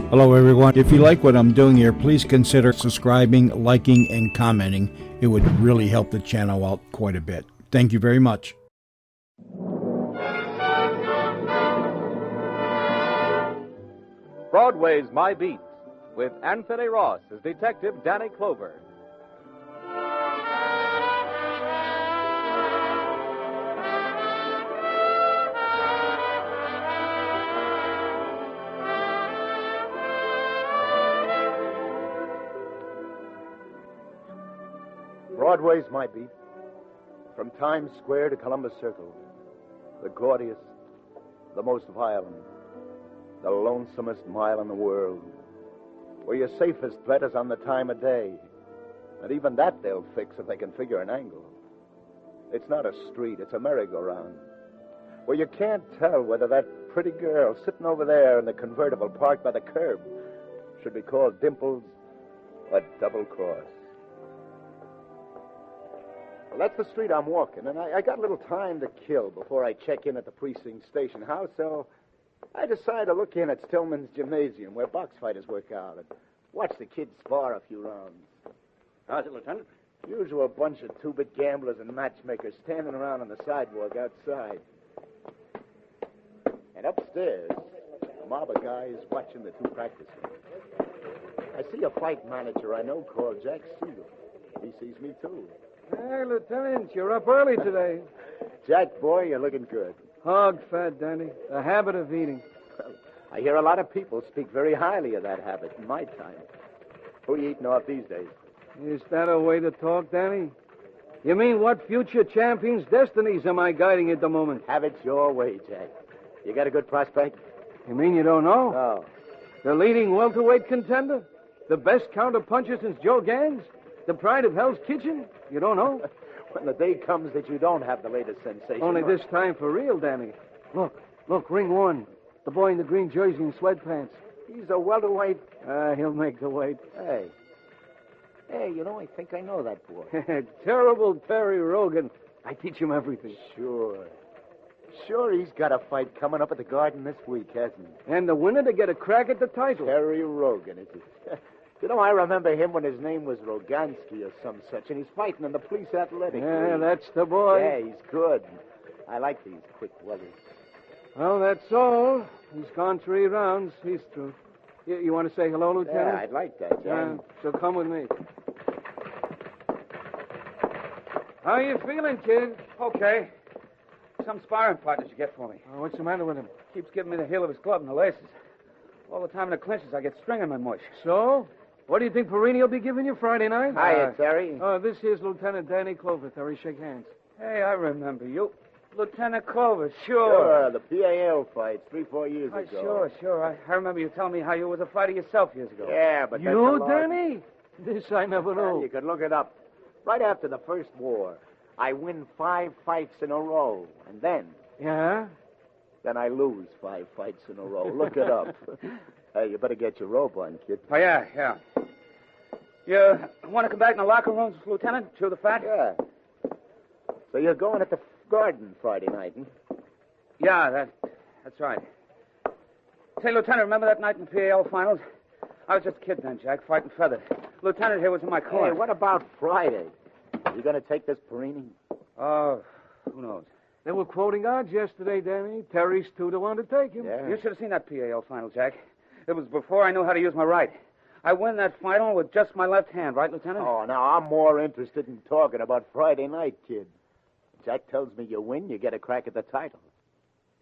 Hello, everyone. If you like what I'm doing here, please consider subscribing, liking, and commenting. It would really help the channel out quite a bit. Thank you very much. Broadway's My Beat, with Anthony Ross as Detective Danny Clover. Broadway's My Beat. From Times Square to Columbus Circle. The gaudiest, the most violent, the lonesomest mile in the world. Where your safest bet is on the time of day. And even that they'll fix if they can figure an angle. It's not a street, it's a merry-go-round. Where you can't tell whether that pretty girl sitting over there in the convertible parked by the curb should be called Dimples or Double Cross. Well, that's the street I'm walking, and I got a little time to kill before I check in at the precinct station house, so I decided to look in at Stillman's Gymnasium, where box fighters work out, and watch the kids spar a few rounds. How's it, Lieutenant? Usual bunch of two-bit gamblers and matchmakers standing around on the sidewalk outside. And upstairs, a mob of guys watching the two practicing. I see a fight manager I know called Jack Siegel. He sees me, too. Hey, Lieutenant, you're up early today. Jack, boy, you're looking good. Hog fat, Danny. The habit of eating. Well, I hear a lot of people speak very highly of that habit in my time. Who are you eating off these days? Is that a way to talk, Danny? You mean what future champion's destinies am I guiding at the moment? Have it your way, Jack. You got a good prospect? You mean you don't know? No. The leading welterweight contender? The best counter-puncher since Joe Gans? The pride of Hell's Kitchen? You don't know? When the day comes that you don't have the latest sensation. Only this time for real, Danny. Look, ring one. The boy in the green jersey and sweatpants. He's a welterweight. He'll make the weight. Hey, you know, I think I know that boy. Terrible Terry Rogan. I teach him everything. Sure, he's got a fight coming up at the Garden this week, hasn't he? And the winner to get a crack at the title. Terry Rogan, is it? You know, I remember him when his name was Rogansky or some such, and he's fighting in the police athletic Yeah, league. that's the boy. Yeah, he's good. I like these quick welders. Well, that's all. He's gone 3 rounds. He's through. You want to say hello, Lieutenant? Yeah, I'd like that, John. So come with me. How are you feeling, kid? Okay. Some sparring partners you get for me. What's the matter with him? Keeps giving me the heel of his glove and the laces. All the time in the clinches, I get string in my mush. So? What do you think Perini will be giving you Friday night? Hiya, Terry. This here's Lieutenant Danny Clover. Terry, shake hands. Hey, I remember you. Lieutenant Clover, Sure, the PAL fights 3-4 years ago. Sure. I remember you telling me how you was a fighter yourself years ago. Yeah, but that's a You, lot. Danny? This I never Well, knew. you could look it up. Right after the first war, I win 5 fights in a row, and then Yeah? I lose 5 fights in a row. Look it up. Hey, you better get your robe on, kid. Oh, yeah. You want to come back in the locker rooms, Lieutenant? Chew the fat? Yeah. So you're going at the Garden Friday night, huh? Yeah, that's right. Say, Lieutenant, remember that night in the PAL finals? I was just a kid then, Jack, fighting feather. Lieutenant here was in my corner. Hey, what about Friday? You going to take this Perini? Oh, who knows? They were quoting odds yesterday, Danny. Terry's 2-1 to take him. Yeah. You should have seen that PAL final, Jack. It was before I knew how to use my right. I win that final with just my left hand, right, Lieutenant? Oh, now I'm more interested in talking about Friday night, kid. Jack tells me you win, you get a crack at the title.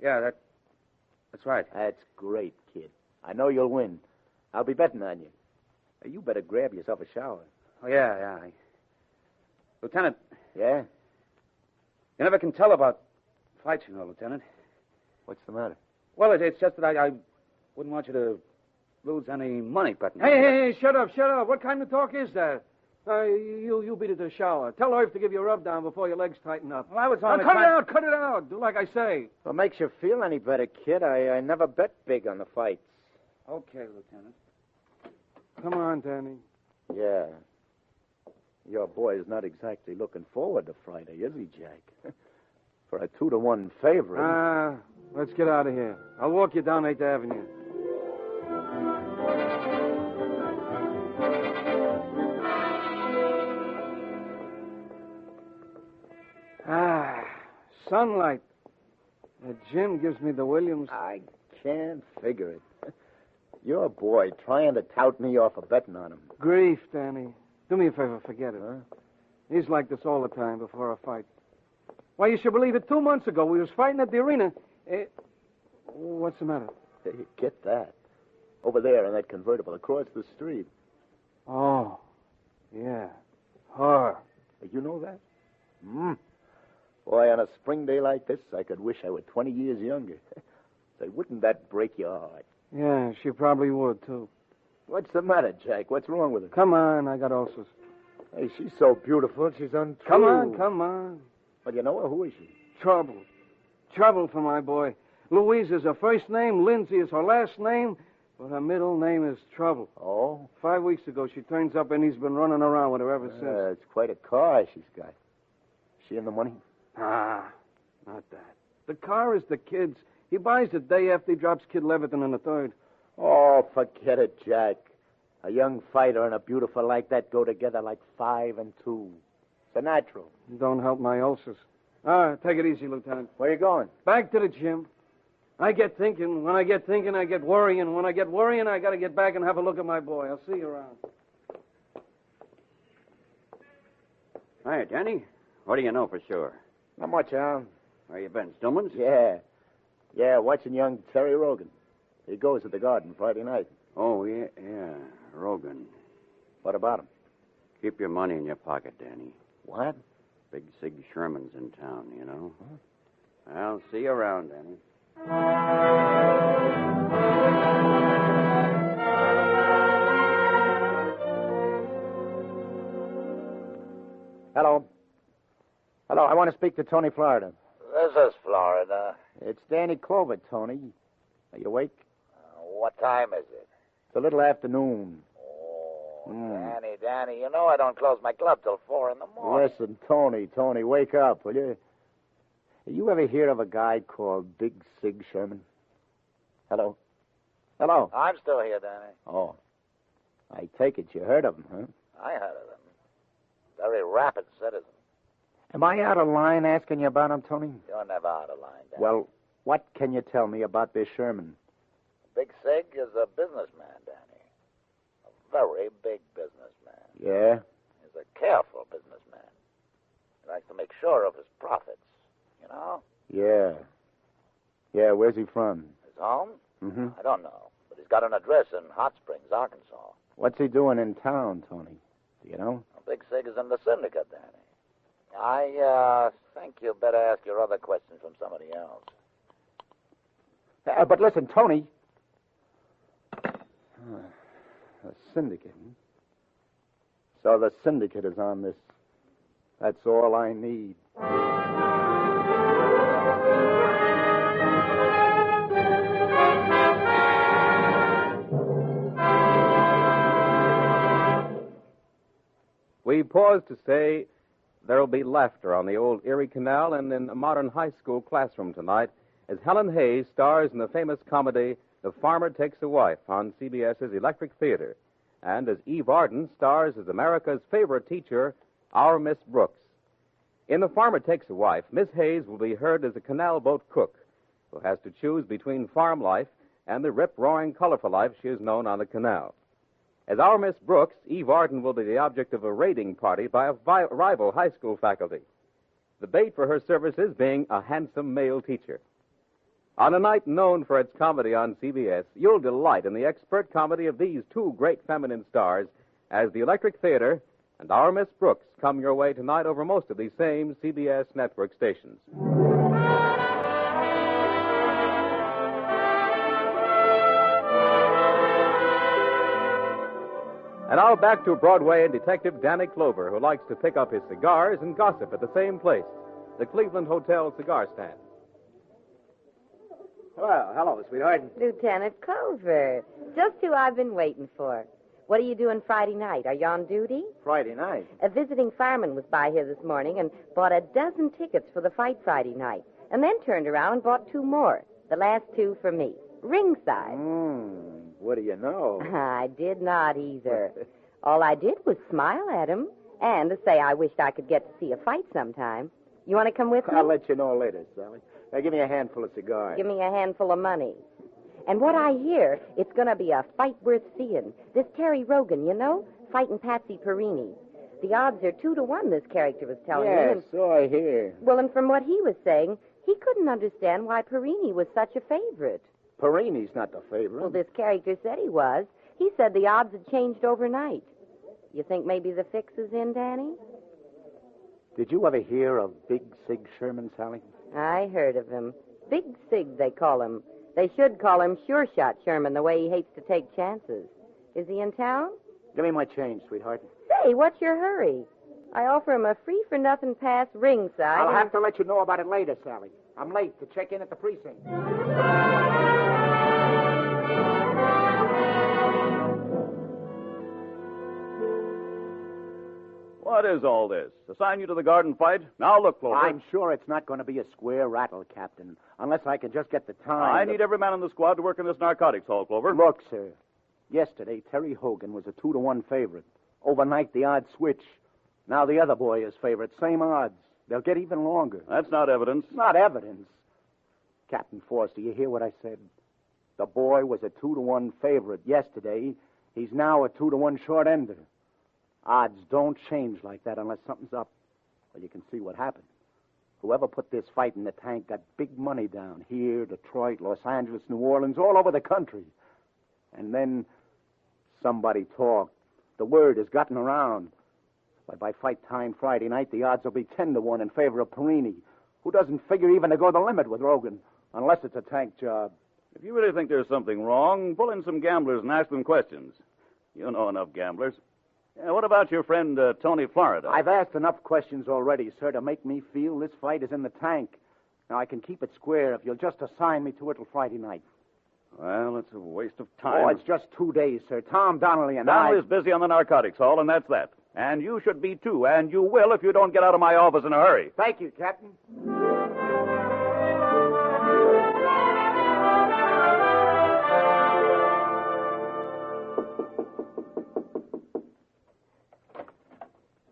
Yeah, that's right. That's great, kid. I know you'll win. I'll be betting on you. Now, you better grab yourself a shower. Oh, yeah. Lieutenant, Yeah? you never can tell about fights, you know, Lieutenant. What's the matter? Well, it's just that I wouldn't want you to lose any money betting. Hey, shut up. What kind of talk is that? You beat it to the shower. Tell Irv to give you a rub down before your legs tighten up. Well, I was Now, only cut trying... it out. Do like I say. What makes you feel any better, kid? I never bet big on the fights. Okay, Lieutenant. Come on, Danny. Yeah. Your boy is not exactly looking forward to Friday, is he, Jack? For a 2-1 favorite. Let's get out of here. I'll walk you down 8th Avenue. Ah, sunlight. The gym gives me the Williams. I can't figure it. Your boy trying to tout me off of betting on him. Grief, Danny. Do me a favor, forget it. Huh? He's like this all the time before a fight. Why, you should believe it, 2 months ago, we was fighting at the arena. What's the matter? Hey, get that. Over there in that convertible across the street. Oh, yeah. Her. You know that? Boy, on a spring day like this, I could wish I were 20 years younger. Say, wouldn't that break your heart? Yeah, she probably would, too. What's the matter, Jack? What's wrong with her? Come on, I got ulcers. Hey, she's so beautiful, she's untrue. Come on. Well, you know her? Who is she? Trouble. Trouble for my boy. Louise is her first name, Lindsay is her last name, but her middle name is Trouble. Oh? 5 weeks ago, she turns up and he's been running around with her ever since. It's quite a car she's got. She in the money? Ah, not that. The car is the kid's. He buys it day after he drops Kid Leviton in the third. Oh, forget it, Jack. A young fighter and a beautiful like that go together like 5 and 2. It's a natural. Don't help my ulcers. All right, take it easy, Lieutenant. Where you going? Back to the gym. I get thinking. When I get thinking, I get worrying. When I get worrying, I got to get back and have a look at my boy. I'll see you around. Hi, Danny. What do you know for sure? Not much, Al. Where you been, Stillman's? Yeah, watching young Terry Rogan. He goes to the Garden Friday night. Oh, yeah, Rogan. What about him? Keep your money in your pocket, Danny. What? Big Sig Sherman's in town, you know. Huh? I'll see you around, Danny. Hello, I want to speak to Tony Florida. This is Florida. It's Danny Clover, Tony. Are you awake? What time is it? It's a little afternoon. Oh, Danny, you know I don't close my club till 4 in the morning. Listen, Tony, wake up, will you? You ever hear of a guy called Big Sig Sherman? Hello? I'm still here, Danny. Oh. I take it you heard of him, huh? I heard of him. Very rapid citizen. Am I out of line asking you about him, Tony? You're never out of line, Danny. Well, what can you tell me about this Sherman? Big Sig is a businessman, Danny. A very big businessman. Yeah? He's a careful businessman. He likes to make sure of his profits, you know? Yeah, where's he from? His home? Mm-hmm. I don't know, but he's got an address in Hot Springs, Arkansas. What's he doing in town, Tony? Do you know? Big Sig is in the syndicate, Danny. I think you better ask your other questions from somebody else. But listen, Tony. The syndicate. So the syndicate is on this. That's all I need. We pause to say there will be laughter on the old Erie Canal and in a modern high school classroom tonight as Helen Hayes stars in the famous comedy The Farmer Takes a Wife on CBS's Electric Theater, and as Eve Arden stars as America's favorite teacher, our Miss Brooks. In The Farmer Takes a Wife, Miss Hayes will be heard as a canal boat cook who has to choose between farm life and the rip-roaring, colorful life she has known on the canal. As our Miss Brooks, Eve Arden will be the object of a raiding party by a rival high school faculty, the bait for her services being a handsome male teacher. On a night known for its comedy on CBS, you'll delight in the expert comedy of these two great feminine stars as the Electric Theater and our Miss Brooks come your way tonight over most of these same CBS network stations. And now back to Broadway and Detective Danny Clover, who likes to pick up his cigars and gossip at the same place, the Cleveland Hotel cigar stand. Well, hello, sweetheart. Lieutenant Clover. Just who I've been waiting for. What are you doing Friday night? Are you on duty? Friday night? A visiting fireman was by here this morning and bought a dozen tickets for the fight Friday night, and then turned around and bought 2 more. The last 2 for me. Ringside. What do you know? I did not either. All I did was smile at him and to say I wished I could get to see a fight sometime. You want to come with me? I'll let you know later, Sally. Now, give me a handful of cigars. Give me a handful of money. And what I hear, it's going to be a fight worth seeing. This Terry Rogan, you know, fighting Patsy Perini. The odds are 2-1, this character was telling me. Yes, so I hear. Well, and from what he was saying, he couldn't understand why Perini was such a favorite. Perini's not the favorite. Well, this character said he was. He said the odds had changed overnight. You think maybe the fix is in, Danny? Did you ever hear of Big Sig Sherman, Sally? I heard of him. Big Sig, they call him. They should call him Sure Shot Sherman, the way he hates to take chances. Is he in town? Give me my change, sweetheart. Say, what's your hurry? I offer him a free-for-nothing pass ringside. I'll have to let you know about it later, Sally. I'm late to check in at the precinct. What is all this? Assign you to the garden fight? Now look, Clover. I'm sure it's not going to be a square rattle, Captain, unless I can just get the time. I need every man in the squad to work in this narcotics haul, Clover. Look, sir. Yesterday, Terry Hogan was a 2-1 favorite. Overnight, the odds switch. Now the other boy is favorite. Same odds. They'll get even longer. That's not evidence. Not evidence. Captain Forster, you hear what I said? The boy was a 2-1 favorite yesterday. He's now a 2-1 short ender. Odds don't change like that unless something's up. Well, you can see what happened. Whoever put this fight in the tank got big money down here, Detroit, Los Angeles, New Orleans, all over the country. And then somebody talked. The word has gotten around. But by fight time Friday night, the odds will be 10-1 in favor of Perini, who doesn't figure even to go the limit with Rogan, unless it's a tank job. If you really think there's something wrong, pull in some gamblers and ask them questions. You know enough gamblers. What about your friend Tony Florida? I've asked enough questions already, sir, to make me feel this fight is in the tank. Now, I can keep it square if you'll just assign me to it till Friday night. Well, it's a waste of time. Oh, it's just 2 days, sir. Tom Donnelly and Donnelly's busy on the narcotics haul, and that's that. And you should be, too. And you will if you don't get out of my office in a hurry. Thank you, Captain.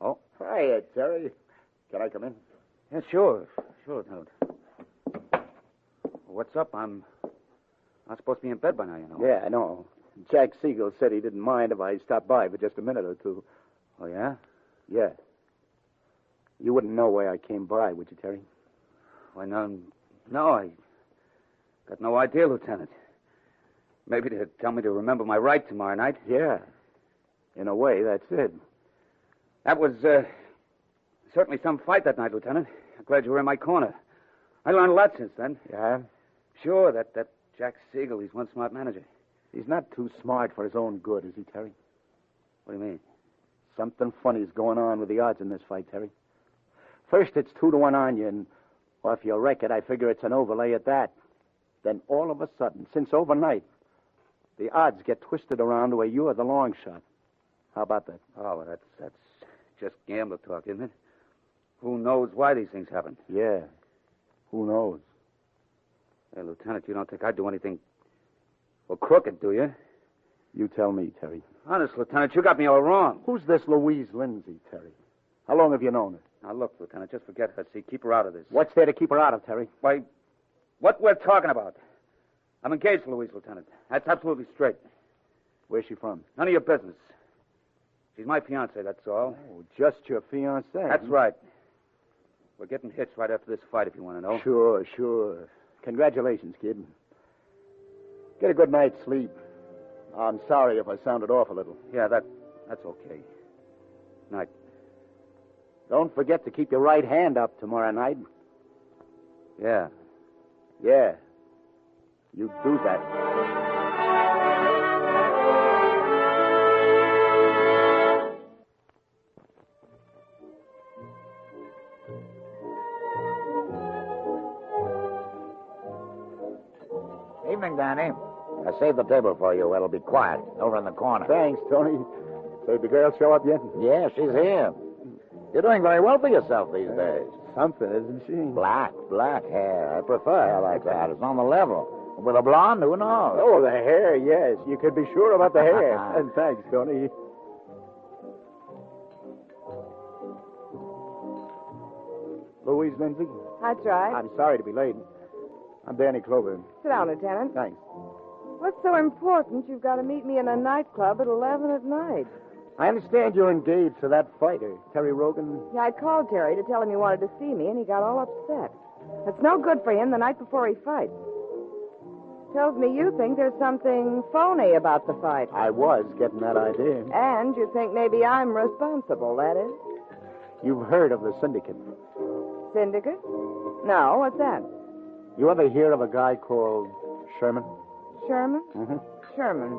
Oh, hiya, Terry. Can I come in? Yeah, sure. Sure, Toad. What's up? I'm not supposed to be in bed by now, you know. Yeah, I know. Jack Siegel said he didn't mind if I stopped by for just a minute or two. Oh, yeah? Yeah. You wouldn't know why I came by, would you, Terry? Why, no, I got no idea, Lieutenant. Maybe to tell me to remember my right tomorrow night. Yeah. In a way, that's it. That was certainly some fight that night, Lieutenant. I'm glad you were in my corner. I learned a lot since then. Yeah? Sure, that Jack Siegel, he's one smart manager. He's not too smart for his own good, is he, Terry? What do you mean? Something funny's going on with the odds in this fight, Terry. First, it's 2-1 on you, and well, if you wreck it, I figure it's an overlay at that. Then all of a sudden, since overnight, the odds get twisted around to where you're the long shot. How about that? Oh, well, that's just gambler talk, isn't it? Who knows why these things happen? Yeah. Who knows? Hey, Lieutenant, you don't think I'd do anything well crooked, do you? You tell me, Terry. Honest, Lieutenant, you got me all wrong. Who's this Louise Lindsay, Terry? How long have you known her? Now, look, Lieutenant, just forget her. See, keep her out of this. What's there to keep her out of, Terry? Why, what we're talking about. I'm engaged to Louise, Lieutenant. That's absolutely straight. Where's she from? None of your business. She's my fiancée, that's all. Oh, just your fiancée. That's right. We're getting hitched right after this fight, if you want to know. Sure. Congratulations, kid. Get a good night's sleep. I'm sorry if I sounded off a little. Yeah, that's okay. Night. Don't forget to keep your right hand up tomorrow night. Yeah. Yeah. You do that. Evening, Danny. I saved the table for you. It'll be quiet over in the corner. Thanks, Tony. Did the girl show up yet? Yeah, she's here. You're doing very well for yourself these days. Something, isn't she? Black hair. I prefer hair like that. It's on the level. With a blonde, who knows? Oh, the hair, yes. You could be sure about the hair. And thanks, Tony. Louise Lindsay? That's right. I'm sorry to be late. I'm Danny Clover. Sit down, Lieutenant. Thanks. What's so important you've got to meet me in a nightclub at 11 at night? I understand you're engaged to that fighter, Terry Rogan. Yeah, I called Terry to tell him he wanted to see me, and he got all upset. It's no good for him the night before he fights. Tells me you think there's something phony about the fight. I was getting that idea. And you think maybe I'm responsible, that is? You've heard of the syndicate. Syndicate? No, what's that? You ever hear of a guy called Sherman? Sherman? Mm-hmm. Sherman.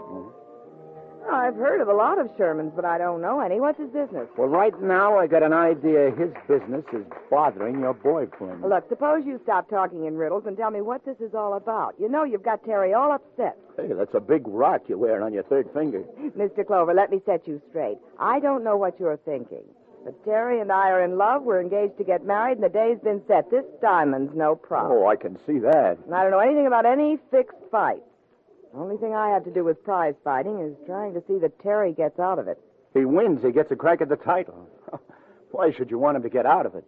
Oh, I've heard of a lot of Shermans, but I don't know any. What's his business? Well, right now I got an idea his business is bothering your boyfriend. Look, suppose you stop talking in riddles and tell me what this is all about. You know you've got Terry all upset. Hey, that's a big rock you're wearing on your third finger. Mr. Clover, let me set you straight. I don't know what you're thinking. But Terry and I are in love. We're engaged to get married, and the day's been set. This diamond's no problem. Oh, I can see that. And I don't know anything about any fixed fight. The only thing I have to do with prize fighting is trying to see that Terry gets out of it. He wins, he gets a crack at the title. Why should you want him to get out of it?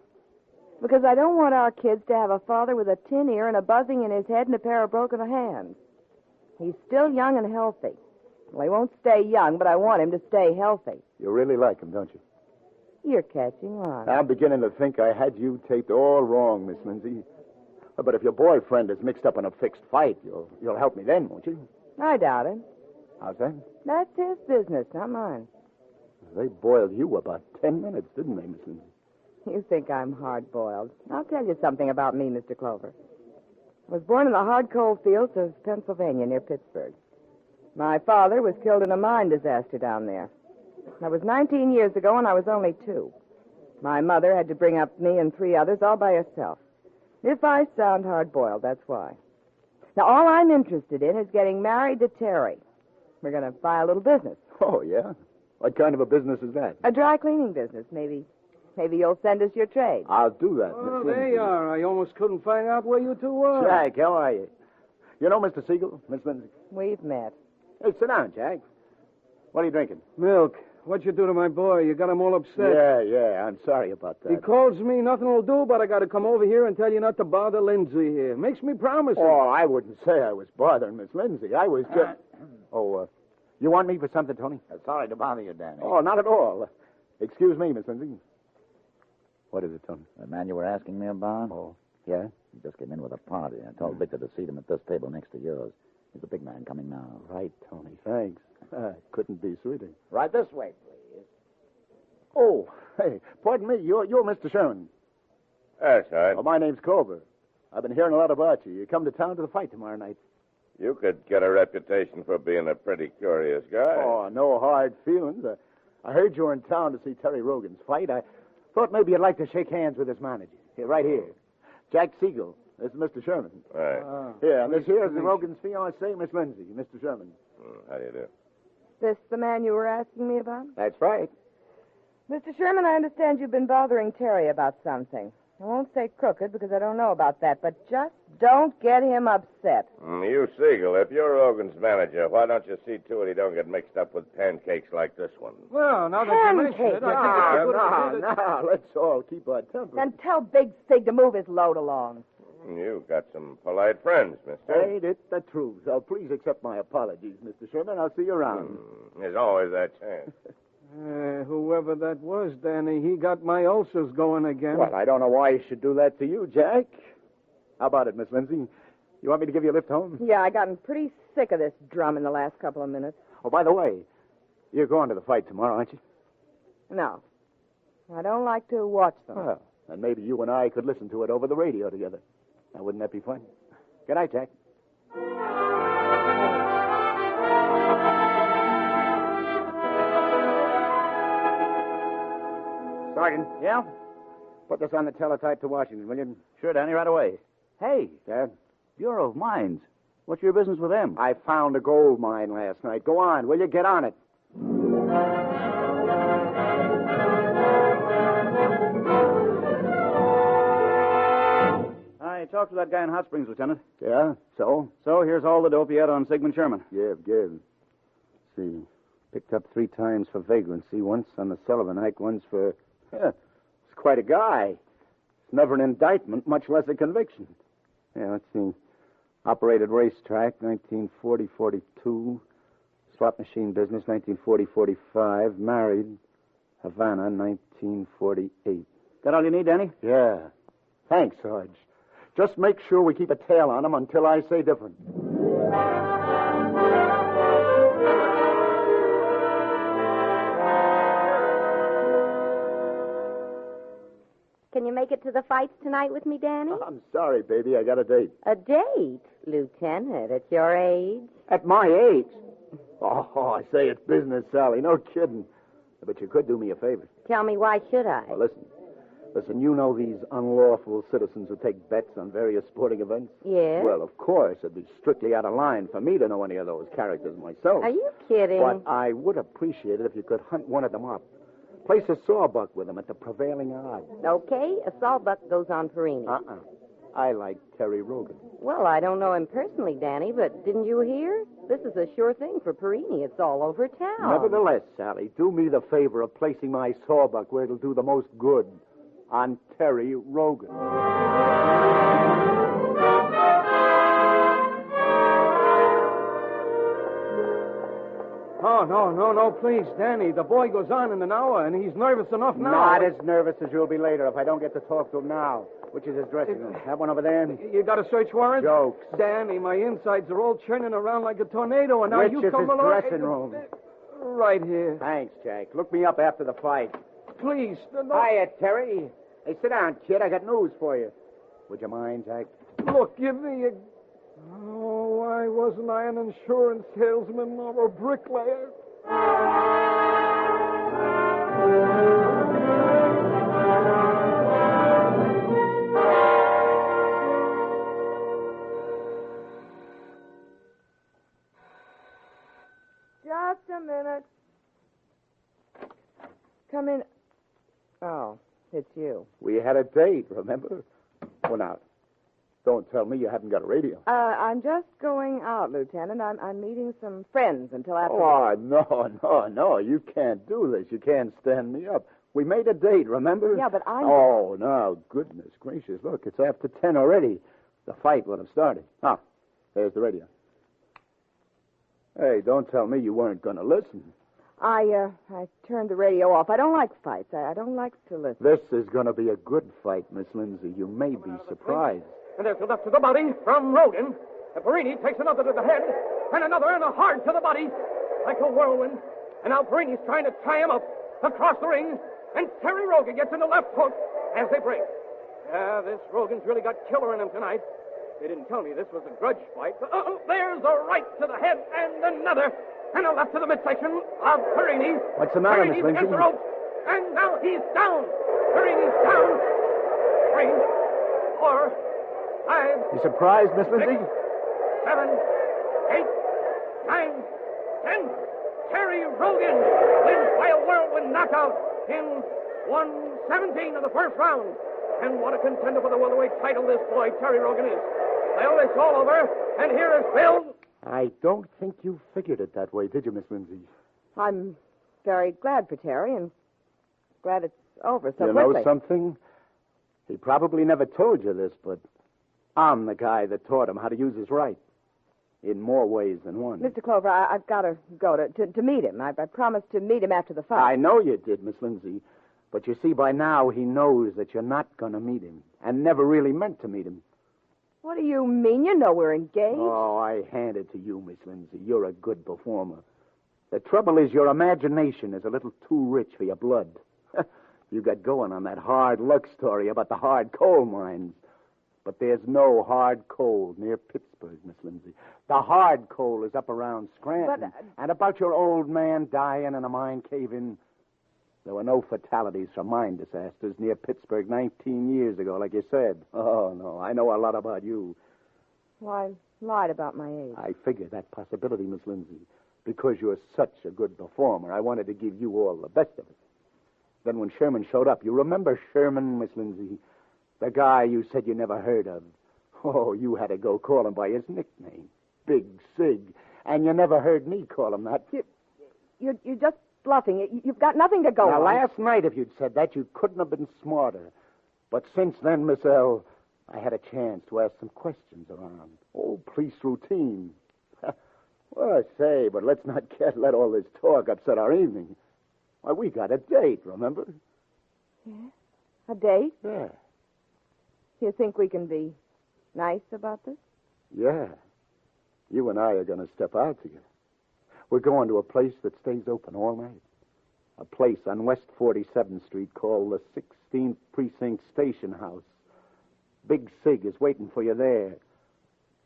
Because I don't want our kids to have a father with a tin ear and a buzzing in his head and a pair of broken hands. He's still young and healthy. Well, he won't stay young, but I want him to stay healthy. You really like him, don't you? You're catching on. I'm beginning to think I had you taped all wrong, Miss Lindsay. But if your boyfriend is mixed up in a fixed fight, you'll help me then, won't you? I doubt it. How's that? That's his business, not mine. They boiled you about 10 minutes, didn't they, Miss Lindsay? You think I'm hard-boiled. I'll tell you something about me, Mr. Clover. I was born in the hard coal fields of Pennsylvania near Pittsburgh. My father was killed in a mine disaster down there. That was 19 years ago, and I was only 2. My mother had to bring up me and 3 others all by herself. If I sound hard-boiled, that's why. Now, all I'm interested in is getting married to Terry. We're going to buy a little business. Oh, yeah? What kind of a business is that? A dry cleaning business, maybe. Maybe you'll send us your trade. I'll do that, Oh, Miss there Lindsay. you are. I almost couldn't find out where you two were. Jack, how are you? You know Mr. Siegel, Miss Lindsay? We've met. Hey, sit down, Jack. What are you drinking? Milk. What'd you do to my boy? You got him all upset. Yeah, I'm sorry about that. He calls me, nothing will do, but I got to come over here and tell you not to bother Lindsay here. Makes me promise. Oh, I wouldn't say I was bothering Miss Lindsay. I was just... You want me for something, Tony? Sorry to bother you, Danny. Oh, not at all. Excuse me, Miss Lindsay. What is it, Tony? The man you were asking me about? Oh, yeah? He just came in with a party. I told Victor to seat him at this table next to yours. He's a big man coming now. Right, Tony. Thanks. Couldn't be sweeter. Right this way, please. Oh, hey, pardon me. You're Mr. Sherman. That's right. Well, my name's Clover. I've been hearing a lot about you. You come to town to the fight tomorrow night. You could get a reputation for being a pretty curious guy. Oh, no hard feelings. I heard you were in town to see Terry Rogan's fight. I thought maybe you'd like to shake hands with his manager. Here, right here. Jack Siegel. This is Mr. Sherman. Right. Yeah, and this here is the Rogan's fiancée, Miss Lindsay, Mr. Sherman. How do you do? This the man you were asking me about? That's right. Mr. Sherman, I understand you've been bothering Terry about something. I won't say crooked because I don't know about that, but just don't get him upset. You, Siegel, if you're Rogan's manager, why don't you see to it he don't get mixed up with pancakes like this one? Well, now that you mention it, I think it's a good idea to... No, let's all keep our temper. And tell Big Sig to move his load along. You've got some polite friends, mister. Ain't it the truth? So please accept my apologies, Mr. Sherman. I'll see you around. There's always that chance. Whoever that was, Danny, he got my ulcers going again. Well, I don't know why he should do that to you, Jack. How about it, Miss Lindsay? You want me to give you a lift home? Yeah, I gotten pretty sick of this drum in the last couple of minutes. Oh, by the way, you're going to the fight tomorrow, aren't you? No. I don't like to watch them. Well, then maybe you and I could listen to it over the radio together. Now, wouldn't that be fun? Good night, Jack. Sergeant. Yeah? Put this on the teletype to Washington, will you? Sure, Danny, right away. Hey, Dad? Bureau of Mines. What's your business with them? I found a gold mine last night. Go on, will you? Get on it. I talked to that guy in Hot Springs, Lieutenant. Yeah? So? So here's all the dope he had on Sigmund Sherman. Give. See. Picked up 3 times for vagrancy. Once on the Sullivanite, once for... Yeah, it's quite a guy. It's never an indictment, much less a conviction. Yeah, let's see. Operated racetrack, 1940-42. Slot machine business, 1940-45. Married, Havana, 1948. That all you need, Danny? Yeah. Thanks, Sarge. Just make sure we keep a tail on him until I say different. Can you make it to the fights tonight with me, Danny? I'm sorry, baby. I got a date. A date, Lieutenant, at your age? At my age? Oh, I say it's business, Sally. No kidding. But you could do me a favor. Tell me, why should I? Well, listen, you know these unlawful citizens who take bets on various sporting events? Yes. Well, of course, it'd be strictly out of line for me to know any of those characters myself. Are you kidding? But I would appreciate it if you could hunt one of them up. Place a sawbuck with them at the prevailing odds. Okay, a sawbuck goes on Perini. I like Terry Rogan. Well, I don't know him personally, Danny, but didn't you hear? This is a sure thing for Perini. It's all over town. Nevertheless, Sally, do me the favor of placing my sawbuck where it'll do the most good. On Terry Rogan. Oh, no, please, Danny. The boy goes on in an hour, and he's nervous enough now. Not as nervous as you'll be later if I don't get to talk to him now. Which is his dressing room. Have one over there? You got a search warrant? Jokes. Danny, my insides are all churning around like a tornado, and now Which you is come his along... dressing room? Right here. Thanks, Jack. Look me up after the fight. Please. No. Hiya, Terry. Hey, sit down, kid. I got news for you. Would you mind, Jack? Look, give me a... Oh, why wasn't I an insurance salesman or a bricklayer? Just a minute. Come in. Oh, it's you. We had a date, remember? Well, now, don't tell me you haven't got a radio. I'm just going out, Lieutenant. I'm meeting some friends until after... Oh, no. You can't do this. You can't stand me up. We made a date, remember? Yeah, but I'm... Oh, no, goodness gracious. Look, it's after 10 already. The fight would have started. Ah, there's the radio. Hey, don't tell me you weren't going to listen. I turned the radio off. I don't like fights. I don't like to listen. This is going to be a good fight, Miss Lindsay. You may be surprised. And there's a left to the body from Rogan. And Perini takes another to the head, and another and a hard to the body, like a whirlwind. And now Perini's trying to tie him up across the ring, and Terry Rogan gets in the left hook as they break. This Rogan's really got killer in him tonight. They didn't tell me this was a grudge fight. But, there's a right to the head and another, and a left to the midsection of Perini. What's the matter, Miss Perini's Lindsay? against the ropes, and now he's down. Perini's down. 3, 4, 5. You surprised, Miss 6, Lindsay? 7, 8, 9, 10. Terry Rogan wins by a whirlwind knockout in 1:17 of the first round. And what a contender for the welterweight title this boy, Terry Rogan, is. Well, it's all over, and here is Bill. I don't think you figured it that way, did you, Miss Lindsay? I'm very glad for Terry and glad it's over so you quickly. know something? He probably never told you this, but I'm the guy that taught him how to use his right. In more ways than one. Mr. Clover, I've got to go to meet him. I promised to meet him after the fight. I know you did, Miss Lindsay. But you see, by now he knows that you're not going to meet him and never really meant to meet him. What do you mean? You know we're engaged. Oh, I hand it to you, Miss Lindsay. You're a good performer. The trouble is your imagination is a little too rich for your blood. You got going on that hard luck story about the hard coal mines. But there's no hard coal near Pittsburgh, Miss Lindsay. The hard coal is up around Scranton. And about your old man dying in a mine cave-in, there were no fatalities from mine disasters near Pittsburgh 19 years ago, like you said. Oh, no, I know a lot about you. Well, I lied about my age. I figured that possibility, Miss Lindsay. Because you're such a good performer, I wanted to give you all the best of it. Then when Sherman showed up, you remember Sherman, Miss Lindsay? The guy you said you never heard of. Oh, you had to go call him by his nickname, Big Sig. And you never heard me call him that. You're just bluffing. You've got nothing to go Now, on. last night, if you'd said that, you couldn't have been smarter. But since then, Miss L, I had a chance to ask some questions around. Old police routine. Well, I say, but let's not let all this talk upset our evening. Why, we got a date, remember? Yeah? A date? Yeah. You think we can be nice about this? Yeah. You and I are going to step out together. We're going to a place that stays open all night. A place on West 47th Street called the 16th Precinct Station House. Big Sig is waiting for you there.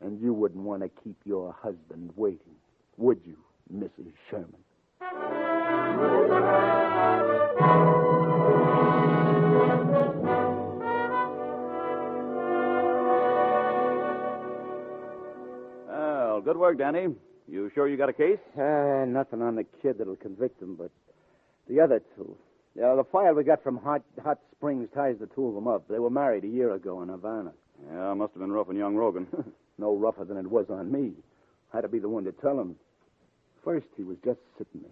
And you wouldn't want to keep your husband waiting, would you, Mrs. Sherman? Well, good work, Danny. You sure you got a case? Nothing on the kid that'll convict him, but the other two. Yeah, the file we got from Hot Springs ties the two of them up. They were married a year ago in Havana. Yeah, must have been rough on young Rogan. No rougher than it was on me. I had to be the one to tell him. First, he was just sitting there,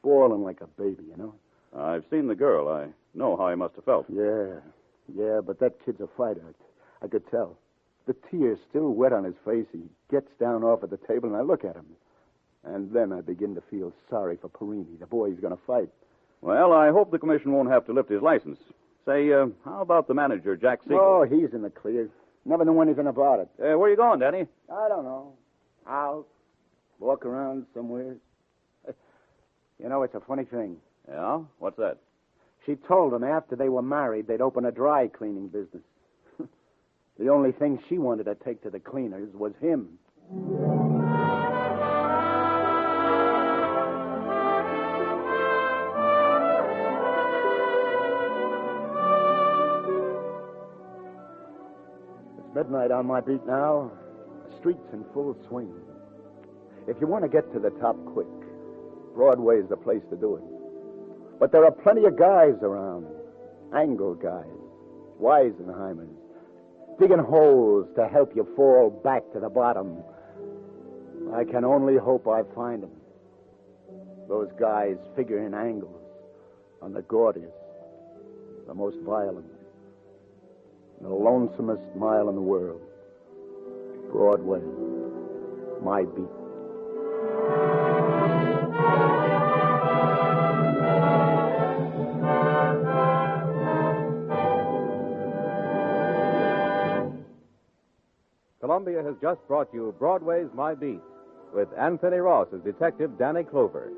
bawling like a baby, you know? I've seen the girl. I know how he must have felt. Yeah, but that kid's a fighter. I could tell. The tears still wet on his face. He gets down off at the table, and I look at him. And then I begin to feel sorry for Perini, the boy he's going to fight. Well, I hope the commission won't have to lift his license. Say, how about the manager, Jack Siegel? Oh, he's in the clear. Never knew anything about it. Where are you going, Danny? I don't know. Out. Walk around somewhere. You know, it's a funny thing. Yeah? What's that? She told him after they were married they'd open a dry cleaning business. The only thing she wanted to take to the cleaners was him. It's midnight on my beat now. The street's in full swing. If you want to get to the top quick, Broadway is the place to do it. But there are plenty of guys around. Angle guys. Weisenheimers. Digging holes to help you fall back to the bottom. I can only hope I find them. Those guys figuring angles on the gaudiest, the most violent, the lonesomest mile in the world. Broadway, my beat. Columbia has just brought you Broadway's My Beat, with Anthony Ross as Detective Danny Clover.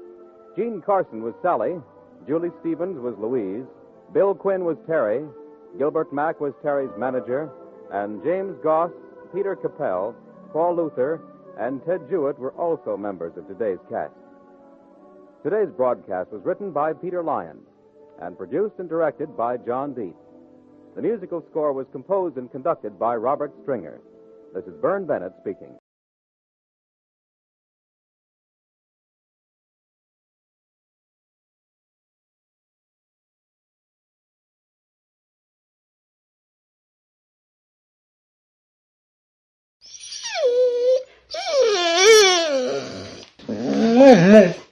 Jean Carson was Sally, Julie Stevens was Louise, Bill Quinn was Terry, Gilbert Mack was Terry's manager, and James Goss, Peter Capel, Paul Luther, and Ted Jewett were also members of today's cast. Today's broadcast was written by Peter Lyons and produced and directed by John Dietz. The musical score was composed and conducted by Robert Stringer. This is Vern Bennett speaking.